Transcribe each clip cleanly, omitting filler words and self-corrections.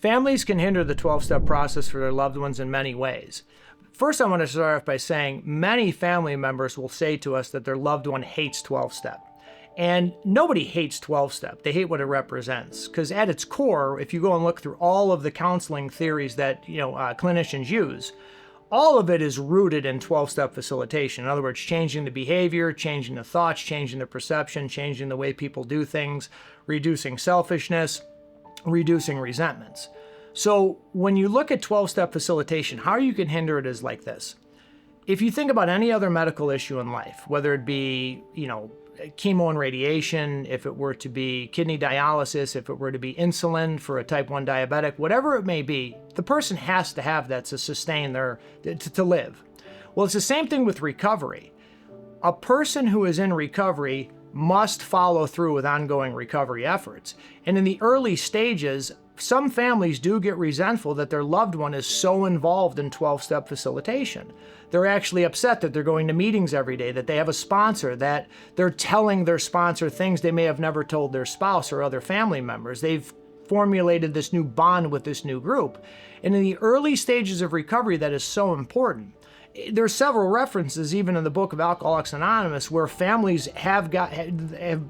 Families can hinder the 12-step process for their loved ones in many ways. First, I want to start off by saying many family members will say to us that their loved one hates 12-step. And nobody hates 12-step. They hate what it represents. Because at its core, if you go and look through all of the counseling theories that clinicians use, all of it is rooted in 12-step facilitation. In other words, changing the behavior, changing the thoughts, changing the perception, changing the way people do things, reducing selfishness, reducing resentments. So when you look at 12-step facilitation, how you can hinder it is like this. If you think about any other medical issue in life, whether it be, chemo and radiation, if it were to be kidney dialysis, if it were to be insulin for a type 1 diabetic, whatever it may be, the person has to have that to sustain to live. Well, it's the same thing with recovery. A person who is in recovery must follow through with ongoing recovery efforts. And in the early stages, some families do get resentful that their loved one is so involved in 12-step facilitation. They're actually upset that they're going to meetings every day, that they have a sponsor, that they're telling their sponsor things they may have never told their spouse or other family members. They've formulated this new bond with this new group. And in the early stages of recovery, that is so important. There's several references, even in the book of Alcoholics Anonymous, where families have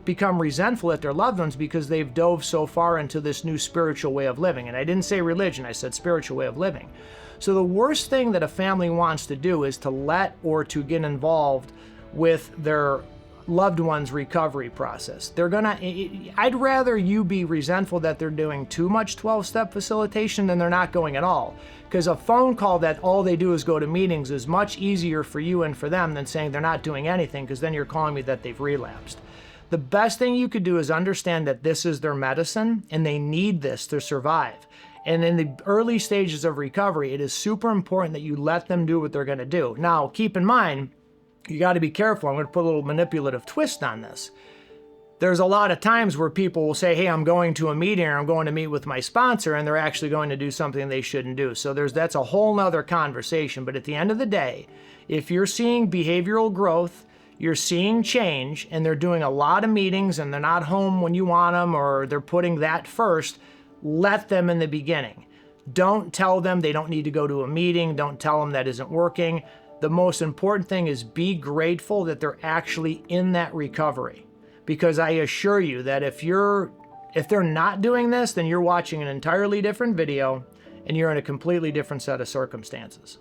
become resentful at their loved ones because they've dove so far into this new spiritual way of living. And I didn't say religion, I said spiritual way of living. So the worst thing that a family wants to do is to let or to get involved with their loved one's recovery process. I'd rather you be resentful that they're doing too much 12-step facilitation than they're not going at all. Because a phone call that all they do is go to meetings is much easier for you and for them than saying they're not doing anything, because then you're calling me that they've relapsed. The best thing you could do is understand that this is their medicine and they need this to survive. And in the early stages of recovery, it is super important that you let them do what they're going to do. Now, keep in mind, you got to be careful. I'm going to put a little manipulative twist on this. There's a lot of times where people will say, hey, I'm going to a meeting or I'm going to meet with my sponsor, and they're actually going to do something they shouldn't do. So that's a whole nother conversation. But at the end of the day, if you're seeing behavioral growth, you're seeing change, and they're doing a lot of meetings and they're not home when you want them, or they're putting that first, let them in the beginning. Don't tell them they don't need to go to a meeting. Don't tell them that isn't working. The most important thing is be grateful that they're actually in that recovery. Because I assure you that if they're not doing this, then you're watching an entirely different video and you're in a completely different set of circumstances.